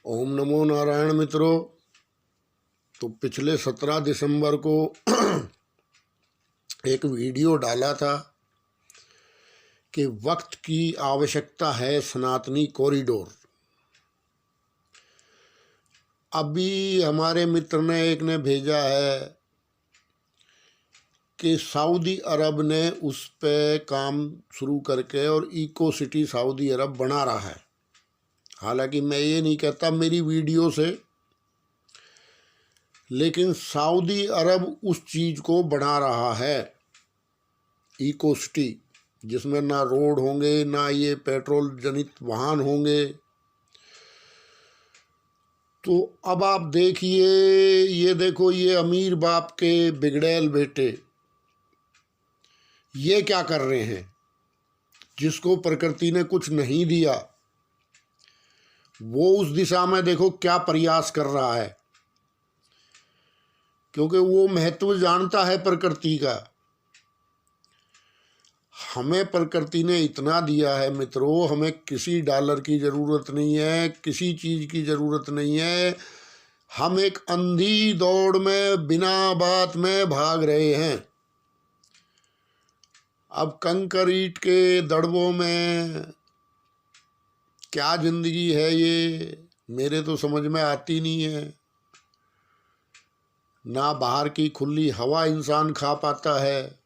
ओम नमो नारायण मित्रों। तो पिछले 17 दिसंबर को एक वीडियो डाला था कि वक्त की आवश्यकता है सनातनी कॉरिडोर। अभी हमारे मित्र ने एक ने भेजा है कि सऊदी अरब ने उस पे काम शुरू करके और इको सिटी सऊदी अरब बना रहा है। हालांकि मैं ये नहीं कहता मेरी वीडियो से, लेकिन सऊदी अरब उस चीज़ को बना रहा है, इको सिटी, जिसमें ना रोड होंगे ना ये पेट्रोल जनित वाहन होंगे। तो अब आप देखिए, ये देखो, ये अमीर बाप के बिगड़ैल बेटे ये क्या कर रहे हैं। जिसको प्रकृति ने कुछ नहीं दिया वो उस दिशा में देखो क्या प्रयास कर रहा है, क्योंकि वो महत्व जानता है प्रकृति का। हमें प्रकृति ने इतना दिया है मित्रों, हमें किसी डॉलर की ज़रूरत नहीं है, किसी चीज़ की ज़रूरत नहीं है। हम एक अंधी दौड़ में बिना बात में भाग रहे हैं। अब कंक्रीट के दड़बों में क्या ज़िंदगी है, ये मेरे तो समझ में आती नहीं है। ना बाहर की खुली हवा इंसान खा पाता है।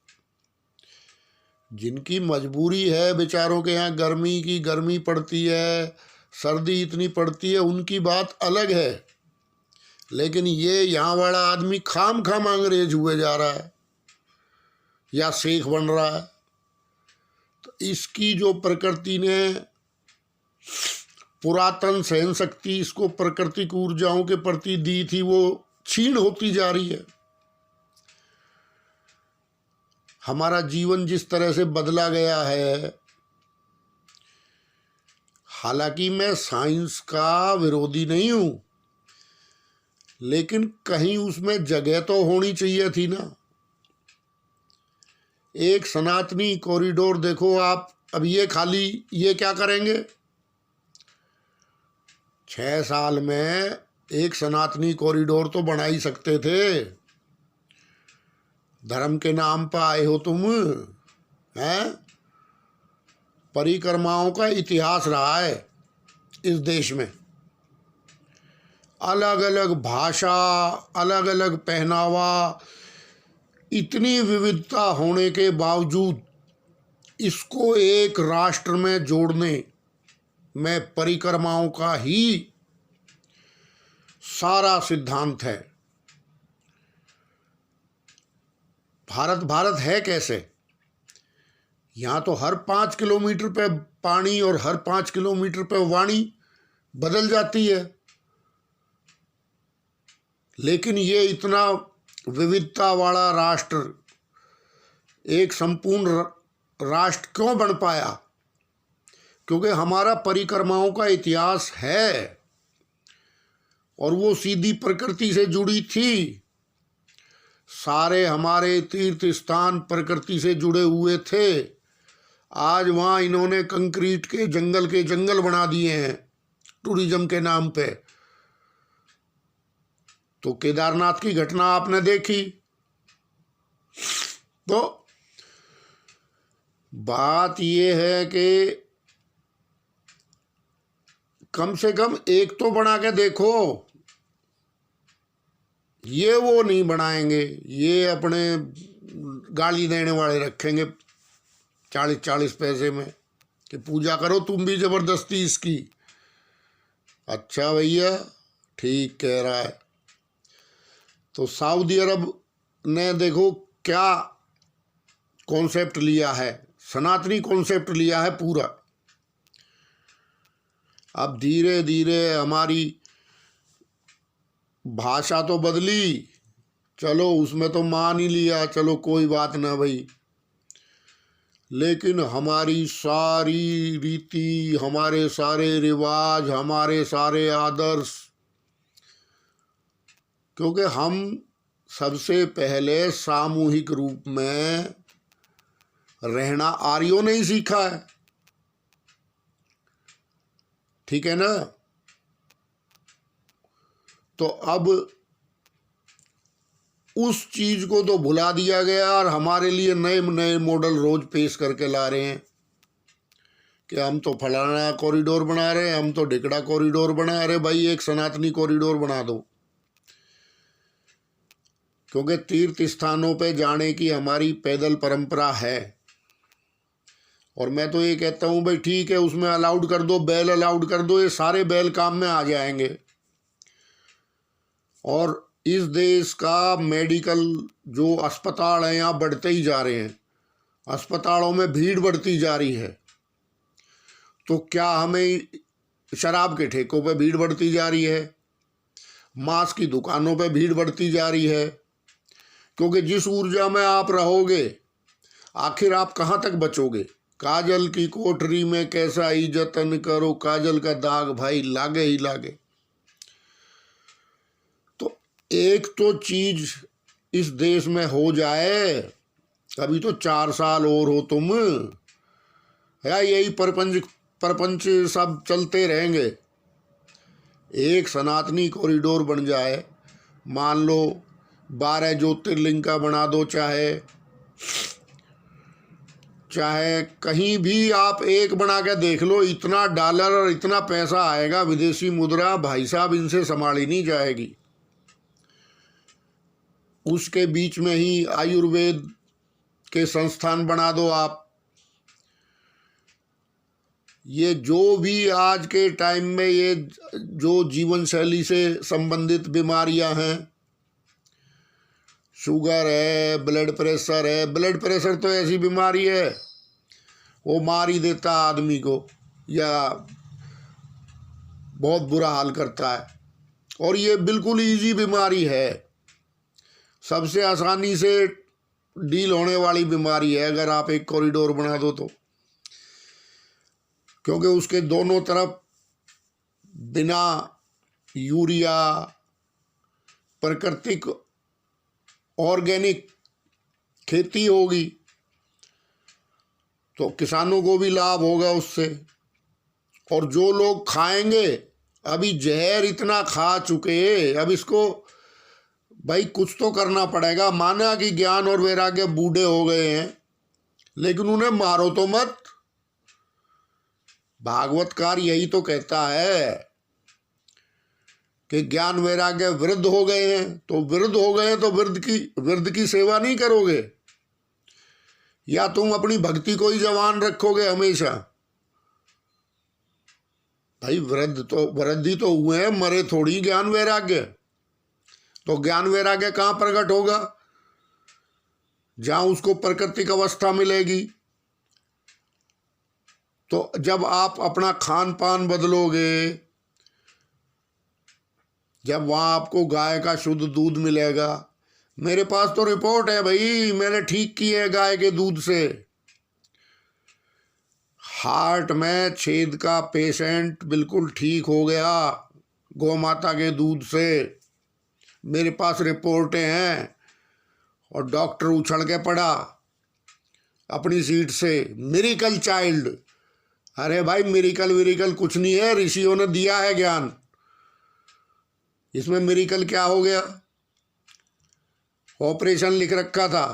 जिनकी मजबूरी है बेचारों के यहाँ गर्मी पड़ती है, सर्दी इतनी पड़ती है, उनकी बात अलग है। लेकिन ये यहाँ वाला आदमी खाम अंग्रेज हुए जा रहा है या शेख बन रहा है। तो इसकी जो प्रकृति ने पुरातन सहन शक्ति इसको प्राकृतिक ऊर्जाओं के प्रति दी थी, वो क्षीण होती जा रही है। हमारा जीवन जिस तरह से बदला गया है, हालांकि मैं साइंस का विरोधी नहीं हूं, लेकिन कहीं उसमें जगह तो होनी चाहिए थी ना। एक सनातनी कॉरिडोर देखो आप, अब ये खाली ये क्या करेंगे। 6 साल में एक सनातनी कॉरिडोर तो बना ही सकते थे। धर्म के नाम पर आए हो तुम, हैं? परिक्रमाओं का इतिहास रहा है इस देश में। अलग अलग भाषा, अलग अलग पहनावा, इतनी विविधता होने के बावजूद इसको एक राष्ट्र में जोड़ने में परिक्रमाओं का ही सारा सिद्धांत है। भारत है कैसे? यहाँ तो हर 5 किलोमीटर पे पानी और हर 5 किलोमीटर पे वाणी बदल जाती है। लेकिन ये इतना विविधता वाला राष्ट्र एक संपूर्ण राष्ट्र क्यों बन पाया? क्योंकि हमारा परिक्रमाओं का इतिहास है और वो सीधी प्रकृति से जुड़ी थी। सारे हमारे तीर्थ स्थान प्रकृति से जुड़े हुए थे। आज वहाँ इन्होंने कंक्रीट के जंगल बना दिए हैं टूरिज्म के नाम पे। तो केदारनाथ की घटना आपने देखी। तो बात ये है कि कम से कम एक तो बना के देखो। ये वो नहीं बनाएंगे, ये अपने गाली देने वाले रखेंगे 40-40 पैसे में कि पूजा करो तुम भी जबरदस्ती इसकी। अच्छा भैया, ठीक कह रहा है। तो सऊदी अरब ने देखो क्या कॉन्सेप्ट लिया है, सनातनी कॉन्सेप्ट लिया है पूरा। अब धीरे धीरे हमारी भाषा तो बदली, चलो उसमें तो मान ही लिया, चलो कोई बात ना भाई। लेकिन हमारी सारी रीति, हमारे सारे रिवाज, हमारे सारे आदर्श, क्योंकि हम सबसे पहले सामूहिक रूप में रहना आर्यों ने ही सीखा है, ठीक है ना। तो अब उस चीज़ को तो भुला दिया गया और हमारे लिए नए नए मॉडल रोज पेश करके ला रहे हैं कि हम तो फलाना कॉरिडोर बना रहे हैं, हम तो ढिकड़ा कॉरिडोर बना रहे। भाई एक सनातनी कॉरिडोर बना दो, क्योंकि तीर्थ स्थानों पे जाने की हमारी पैदल परंपरा है। और मैं तो ये कहता हूँ भाई ठीक है, उसमें अलाउड कर दो, बैल अलाउड कर दो, ये सारे बैल काम में आ जाएंगे। और इस देश का मेडिकल जो अस्पताल है यहाँ बढ़ते ही जा रहे हैं, अस्पतालों में भीड़ बढ़ती जा रही है। तो क्या हमें शराब के ठेकों पे भीड़ बढ़ती जा रही है, मांस की दुकानों पे भीड़ बढ़ती जा रही है, क्योंकि जिस ऊर्जा में आप रहोगे आखिर आप कहाँ तक बचोगे। काजल की कोठरी में कैसा ही जतन करो, काजल का दाग भाई लागे ही लागे। तो एक तो चीज इस देश में हो जाए, अभी तो 4 साल और हो तुम, या यही परपंच सब चलते रहेंगे। एक सनातनी कॉरिडोर बन जाए, मान लो 12 ज्योतिर्लिंग का बना दो, चाहे कहीं भी आप एक बना के देख लो, इतना डॉलर और इतना पैसा आएगा, विदेशी मुद्रा भाई साहब इनसे संभाली नहीं जाएगी। उसके बीच में ही आयुर्वेद के संस्थान बना दो आप। ये जो भी आज के टाइम में ये जो जीवन शैली से संबंधित बीमारियां हैं, शुगर है, ब्लड प्रेशर है, ब्लड प्रेशर तो ऐसी बीमारी है वो मार ही देता आदमी को या बहुत बुरा हाल करता है। और ये बिल्कुल इजी बीमारी है, सबसे आसानी से डील होने वाली बीमारी है अगर आप एक कॉरिडोर बना दो तो, क्योंकि उसके दोनों तरफ बिना यूरिया प्राकृतिक ऑर्गेनिक खेती होगी, तो किसानों को भी लाभ होगा उससे। और जो लोग खाएंगे, अभी जहर इतना खा चुके, अब इसको भाई कुछ तो करना पड़ेगा। माना कि ज्ञान और वैराग्य बूढ़े हो गए हैं, लेकिन उन्हें मारो तो मत। भागवतकार यही तो कहता है कि ज्ञान वैराग्य वृद्ध हो गए हैं, तो वृद्ध हो गए तो वृद्ध की सेवा नहीं करोगे, या तुम अपनी भक्ति को ही जवान रखोगे हमेशा। भाई वृद्ध ही तो हुए हैं, मरे थोड़ी ज्ञान वैराग्य। तो ज्ञान वैराग्य कहाँ प्रकट होगा? जहां उसको प्राकृतिक अवस्था मिलेगी। तो जब आप अपना खान पान बदलोगे, जब वहाँ आपको गाय का शुद्ध दूध मिलेगा। मेरे पास तो रिपोर्ट है भाई, मैंने ठीक की है गाय के दूध से। हार्ट में छेद का पेशेंट बिल्कुल ठीक हो गया गौ माता के दूध से। मेरे पास रिपोर्टें हैं। और डॉक्टर उछल के पड़ा अपनी सीट से, मिरेकल चाइल्ड। अरे भाई मिरेकल कुछ नहीं है, ऋषियों ने दिया है ज्ञान, इसमें मिरेकल क्या हो गया? ऑपरेशन लिख रखा था,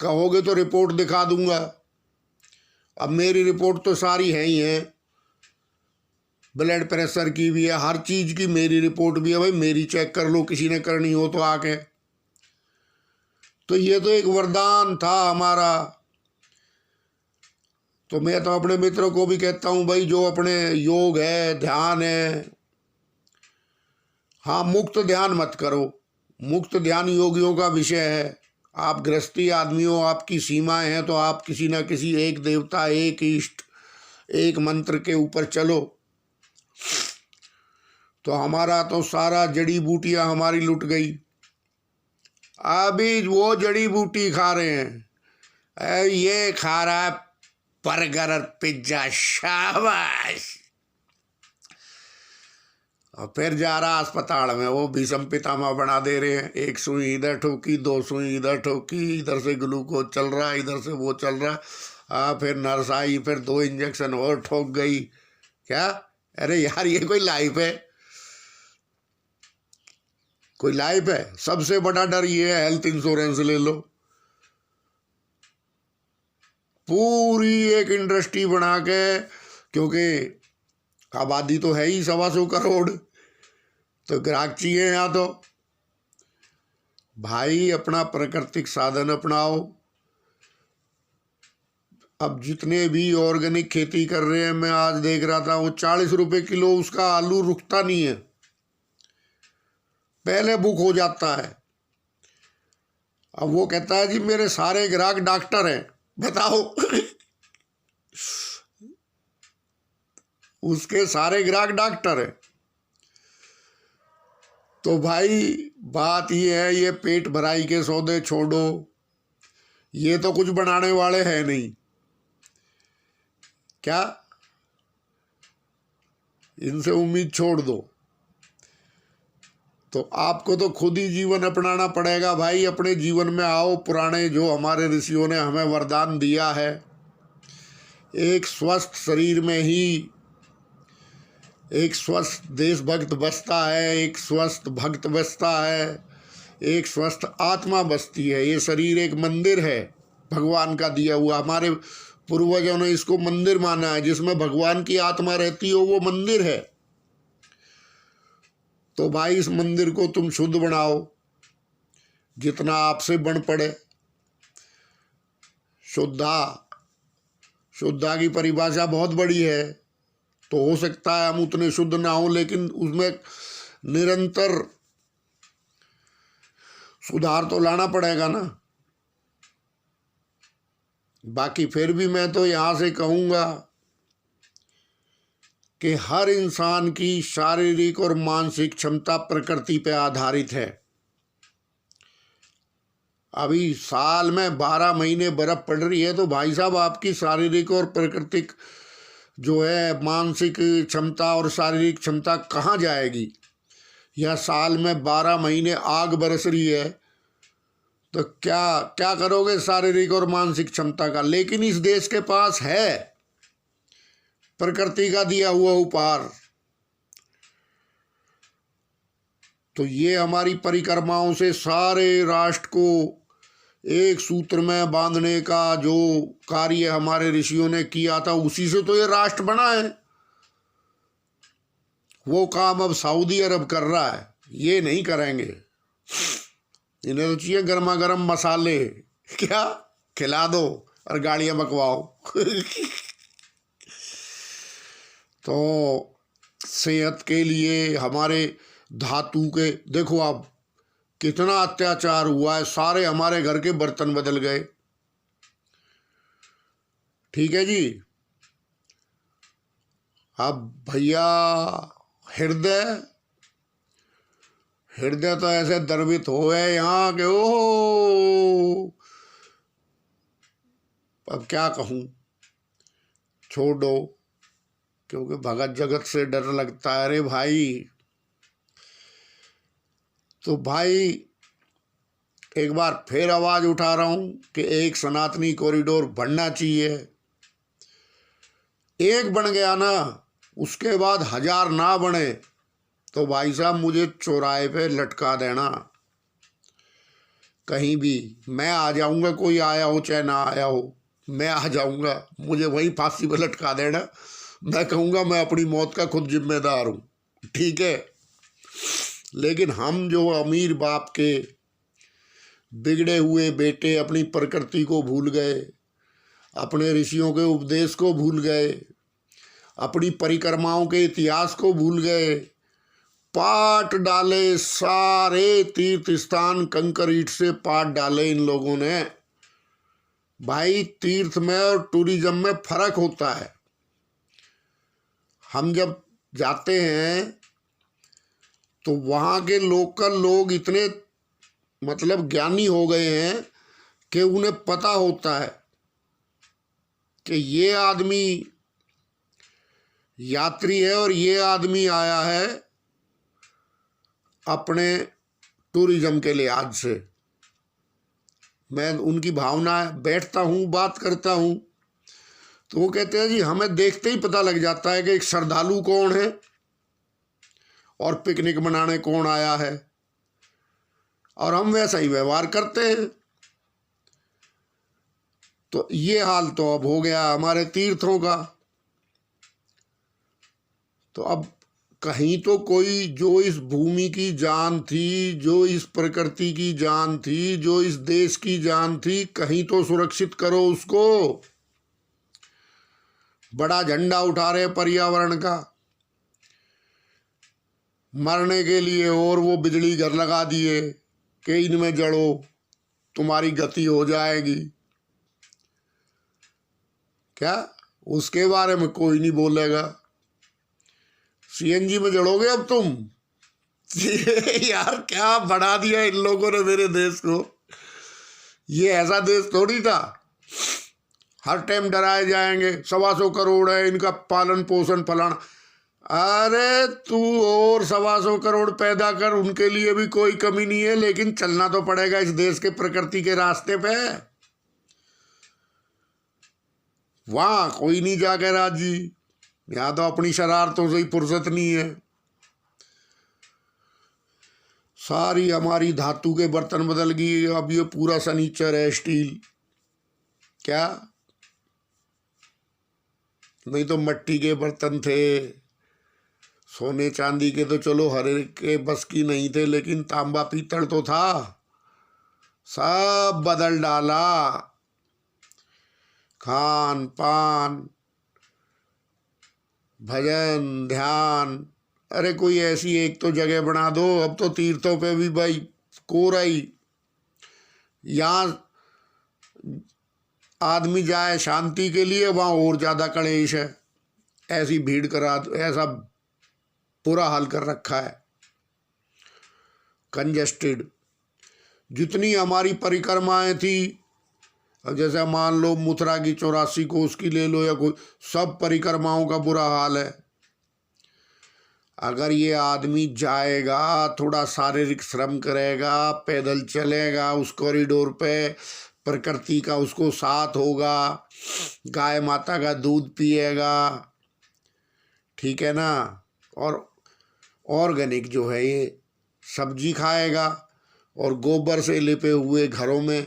कहोगे तो रिपोर्ट दिखा दूंगा। अब मेरी रिपोर्ट तो सारी है ही है, ब्लड प्रेशर की भी है, हर चीज की मेरी रिपोर्ट भी है। भाई मेरी चेक कर लो, किसी ने करनी हो तो आके। तो ये तो एक वरदान था हमारा। तो मैं तो अपने मित्रों को भी कहता हूं भाई, जो अपने योग है, ध्यान है, हाँ मुक्त ध्यान मत करो। मुक्त ध्यान योगियों का विषय है। आप गृहस्थी आदमी हो, आपकी सीमाएं हैं, तो आप किसी न किसी एक देवता, एक इष्ट, एक मंत्र के ऊपर चलो। तो हमारा तो सारा जड़ी बूटियां हमारी लुट गई। अभी वो जड़ी बूटी खा रहे हैं, ये खा रहा है बर्गर और पिज्जा, शाबाश। और फिर जा रहा अस्पताल में, वो भीषम पितामह बना दे रहे हैं। एक सुई इधर ठोकी, 2 सुई इधर ठोकी, इधर से ग्लूकोज चल रहा है, इधर से वो चल रहा। फिर नर्स आई, फिर 2 इंजेक्शन और ठोक गई। क्या? अरे यार ये कोई लाइफ है? कोई लाइफ है? सबसे बड़ा डर ये है, हेल्थ इंश्योरेंस ले लो। पूरी एक इंडस्ट्री बना के, क्योंकि आबादी तो है ही 125 करोड़, तो ग्राहक चाहिए यहाँ तो। भाई अपना प्राकृतिक साधन अपनाओ। अब जितने भी ऑर्गेनिक खेती कर रहे हैं, मैं आज देख रहा था, वो 40 रुपए किलो उसका आलू रुकता नहीं है, पहले बुक हो जाता है। अब वो कहता है जी मेरे सारे ग्राहक डॉक्टर हैं, बताओ। उसके सारे ग्राहक डॉक्टर हैं। तो भाई बात ये है, ये पेट भराई के सौदे छोड़ो, ये तो कुछ बनाने वाले हैं नहीं क्या, इनसे उम्मीद छोड़ दो। तो आपको तो खुद ही जीवन अपनाना पड़ेगा भाई। अपने जीवन में आओ, पुराने जो हमारे ऋषियों ने हमें वरदान दिया है, एक स्वस्थ शरीर में ही एक स्वस्थ देशभक्त बसता है, एक स्वस्थ भक्त बसता है, एक स्वस्थ आत्मा बसती है। ये शरीर एक मंदिर है भगवान का दिया हुआ। हमारे पूर्वजों ने इसको मंदिर माना है, जिसमें भगवान की आत्मा रहती हो वो मंदिर है। तो भाई इस मंदिर को तुम शुद्ध बनाओ जितना आपसे बन पड़े। शुद्धा की परिभाषा बहुत बड़ी है, तो हो सकता है हम उतने शुद्ध ना हो, लेकिन उसमें निरंतर सुधार तो लाना पड़ेगा ना। बाकी फिर भी मैं तो यहाँ से कहूँगा कि हर इंसान की शारीरिक और मानसिक क्षमता प्रकृति पे आधारित है। अभी साल में 12 महीने बर्फ पड़ रही है, तो भाई साहब आपकी शारीरिक और प्राकृतिक जो है मानसिक क्षमता और शारीरिक क्षमता कहाँ जाएगी? या साल में 12 महीने आग बरस रही है, तो क्या क्या करोगे शारीरिक और मानसिक क्षमता का? लेकिन इस देश के पास है प्रकृति का दिया हुआ उपहार। तो ये हमारी परिक्रमाओं से सारे राष्ट्र को एक सूत्र में बांधने का जो कार्य हमारे ऋषियों ने किया था, उसी से तो ये राष्ट्र बना है। वो काम अब सऊदी अरब कर रहा है, ये नहीं करेंगे। इन्हें तो चाहिए गर्मा गर्म मसाले, क्या खिला दो और गाड़ियां बकवाओ। तो सेहत के लिए हमारे धातु के, देखो आप कितना अत्याचार हुआ है, सारे हमारे घर के बर्तन बदल गए। ठीक है जी। अब भैया हृदय तो ऐसे द्रवित हो गए यहाँ के, ओ अब क्या कहूँ, छोड़ दो, क्योंकि भगत जगत से डर लगता है। अरे भाई, तो भाई एक बार फिर आवाज उठा रहा हूं कि एक सनातनी कॉरिडोर बनना चाहिए। एक बन गया ना, उसके बाद 1000 ना बने तो भाई साहब मुझे चौराहे पे लटका देना कहीं भी। मैं आ जाऊंगा, कोई आया हो चाहे ना आया हो, मैं आ जाऊंगा, मुझे वहीं फांसी पे लटका देना। मैं कहूँगा मैं अपनी मौत का खुद जिम्मेदार हूँ, ठीक है। लेकिन हम जो अमीर बाप के बिगड़े हुए बेटे अपनी प्रकृति को भूल गए, अपने ऋषियों के उपदेश को भूल गए, अपनी परिक्रमाओं के इतिहास को भूल गए, पाट डाले सारे तीर्थ स्थान, कंकर ईंट से पाट डाले इन लोगों ने। भाई तीर्थ में और टूरिज्म में फर्क होता है। हम जब जाते हैं तो वहाँ के लोकल लोग इतने मतलब ज्ञानी हो गए हैं कि उन्हें पता होता है कि ये आदमी यात्री है और ये आदमी आया है अपने टूरिज्म के लिहाज से। मैं उनकी भावना बैठता हूँ, बात करता हूँ, तो वो कहते हैं जी हमें देखते ही पता लग जाता है कि एक श्रद्धालु कौन है और पिकनिक मनाने कौन आया है। और हम वैसा ही व्यवहार करते हैं। तो ये हाल तो अब हो गया हमारे तीर्थों का। तो अब कहीं तो कोई जो इस भूमि की जान थी, जो इस प्रकृति की जान थी, जो इस देश की जान थी, कहीं तो सुरक्षित करो उसको। बड़ा झंडा उठा रहे पर्यावरण का मरने के लिए, और वो बिजली घर लगा दिए कि इनमें जड़ो, तुम्हारी गति हो जाएगी। क्या उसके बारे में कोई नहीं बोलेगा? सीएनजी में जड़ोगे अब तुम? यार क्या बढ़ा दिया इन लोगों ने मेरे देश को। ये ऐसा देश थोड़ी था। हर टाइम डराए जाएंगे, 125 करोड़ है, इनका पालन पोषण फलाना। अरे तू और 125 करोड़ पैदा कर, उनके लिए भी कोई कमी नहीं है, लेकिन चलना तो पड़ेगा इस देश के प्रकृति के रास्ते पे। वहां कोई नहीं जाके राजी। यहाँ तो अपनी शरारतों से ही फुर्सत नहीं है। सारी हमारी धातु के बर्तन बदल गई। अब ये पूरा फर्नीचर है स्टील। क्या नहीं तो मिट्टी के बर्तन थे, सोने चांदी के तो चलो हर एक के बस की नहीं थे, लेकिन तांबा पीतल तो था। सब बदल डाला। खान पान, भजन ध्यान। अरे कोई ऐसी एक तो जगह बना दो। अब तो तीर्थों पे भी भाई कोरा ही। यहाँ आदमी जाए शांति के लिए, वहाँ और ज़्यादा कलेश है। ऐसी भीड़ करा दो, ऐसा बुरा हाल कर रखा है, कंजेस्टेड। जितनी हमारी परिक्रमाएं थी, अब जैसे मान लो मथुरा की 84 कोस की ले लो या कोई, सब परिक्रमाओं का बुरा हाल है। अगर ये आदमी जाएगा, थोड़ा शारीरिक श्रम करेगा, पैदल चलेगा उस कॉरिडोर पे, प्रकृति का उसको साथ होगा, गाय माता का दूध पिएगा, ठीक है ना, और ऑर्गेनिक जो है ये सब्जी खाएगा, और गोबर से लिपे हुए घरों में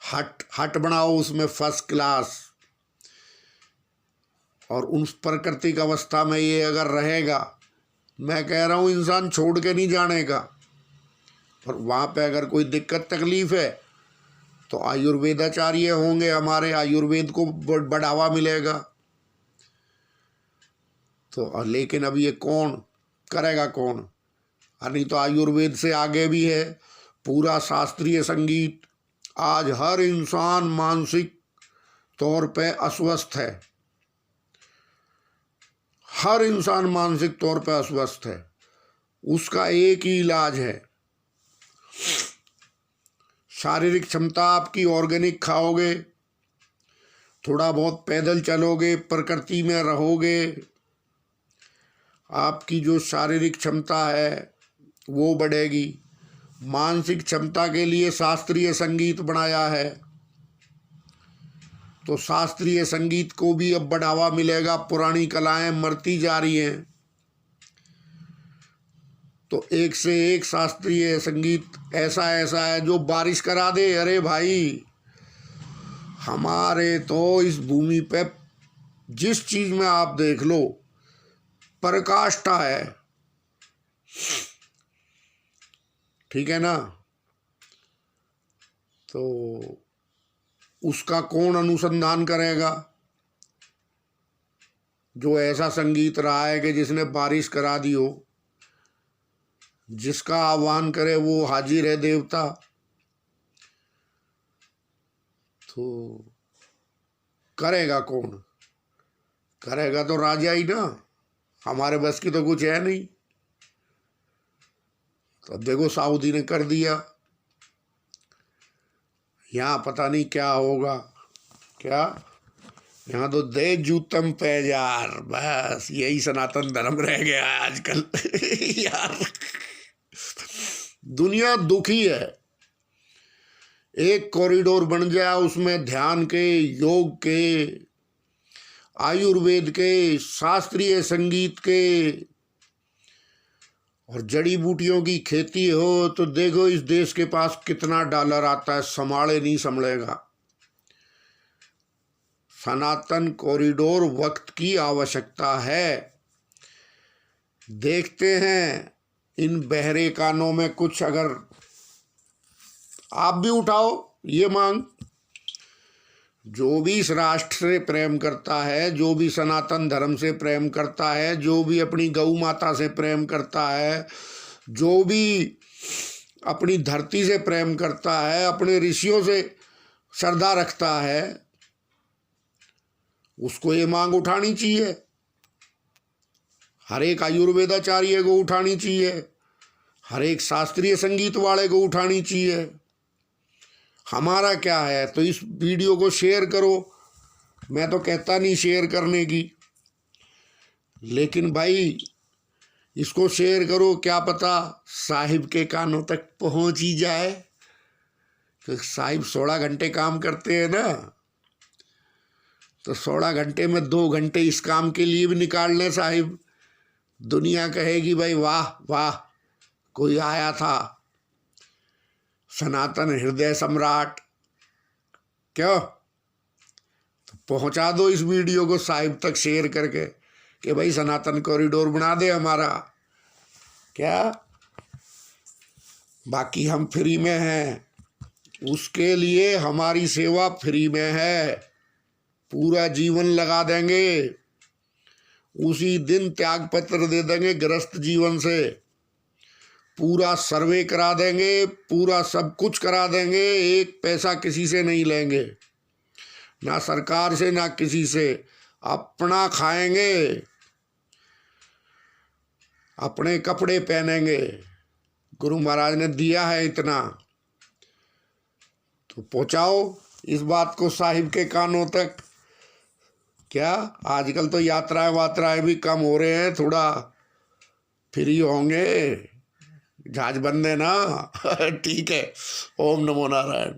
हट बनाओ उसमें फर्स्ट क्लास, और उस प्राकृतिक अवस्था में ये अगर रहेगा, मैं कह रहा हूँ इंसान छोड़ के नहीं जाने का। और वहाँ पे अगर कोई दिक्कत तकलीफ है तो आयुर्वेदाचार्य होंगे हमारे, आयुर्वेद को बढ़ावा मिलेगा। तो लेकिन अब ये कौन करेगा, कौन? नहीं तो आयुर्वेद से आगे भी है पूरा शास्त्रीय संगीत। आज हर इंसान मानसिक तौर पे अस्वस्थ है, हर इंसान मानसिक तौर पे अस्वस्थ है। उसका एक ही इलाज है, शारीरिक क्षमता आपकी ऑर्गेनिक खाओगे, थोड़ा बहुत पैदल चलोगे, प्रकृति में रहोगे, आपकी जो शारीरिक क्षमता है वो बढ़ेगी। मानसिक क्षमता के लिए शास्त्रीय संगीत बनाया है, तो शास्त्रीय संगीत को भी अब बढ़ावा मिलेगा। पुरानी कलाएं मरती जा रही हैं, तो एक से एक शास्त्रीय संगीत ऐसा ऐसा है जो बारिश करा दे। अरे भाई, हमारे तो इस भूमि पे जिस चीज में आप देख लो पराकाष्ठा है, ठीक है ना। तो उसका कौन अनुसंधान करेगा? जो ऐसा संगीत रहा है कि जिसने बारिश करा दी हो, जिसका आह्वान करे वो हाजिर है देवता। तो करेगा कौन? करेगा तो राजा ही ना। हमारे बस की तो कुछ है नहीं। तो अब देखो सऊदी ने कर दिया, यहाँ पता नहीं क्या होगा। क्या यहाँ तो दे जूतम पैजार, बस यही सनातन धर्म रह गया है आजकल। यार दुनिया दुखी है। एक कॉरिडोर बन जाए उसमें ध्यान के, योग के, आयुर्वेद के, शास्त्रीय संगीत के, और जड़ी बूटियों की खेती हो तो देखो इस देश के पास कितना डॉलर आता है, संभाले नहीं संभलेगा। सनातन कॉरिडोर वक्त की आवश्यकता है। देखते हैं इन बहरे कानों में कुछ, अगर आप भी उठाओ ये मांग। जो भी इस राष्ट्र से प्रेम करता है, जो भी सनातन धर्म से प्रेम करता है, जो भी अपनी गौ माता से प्रेम करता है, जो भी अपनी धरती से प्रेम करता है, अपने ऋषियों से श्रद्धा रखता है, उसको ये मांग उठानी चाहिए। हर एक आयुर्वेदाचार्य को उठानी चाहिए, हर एक शास्त्रीय संगीत वाले को उठानी चाहिए। हमारा क्या है, तो इस वीडियो को शेयर करो। मैं तो कहता नहीं शेयर करने की, लेकिन भाई इसको शेयर करो, क्या पता साहिब के कानों तक पहुंच ही जाए। तो साहिब 16 घंटे काम करते हैं ना, तो 16 घंटे में 2 घंटे इस काम के लिए भी निकाल लें साहिब, दुनिया कहेगी भाई वाह वाह, कोई आया था सनातन हृदय सम्राट। क्यों? तो पहुंचा दो इस वीडियो को साहिब तक शेयर करके कि भाई सनातन कॉरिडोर बना दे हमारा। क्या बाकी हम फ्री में हैं, उसके लिए हमारी सेवा फ्री में है। पूरा जीवन लगा देंगे, उसी दिन त्याग पत्र दे देंगे गृहस्थ जीवन से, पूरा सर्वे करा देंगे, पूरा सब कुछ करा देंगे, एक पैसा किसी से नहीं लेंगे, ना सरकार से ना किसी से। अपना खाएंगे, अपने कपड़े पहनेंगे। गुरु महाराज ने दिया है इतना, तो पहुंचाओ इस बात को साहिब के कानों तक। क्या आजकल तो यात्राएं वात्राएं भी कम हो रहे हैं, थोड़ा फ्री होंगे, जहाज बंद है ना। ठीक है, ओम नमो नारायण।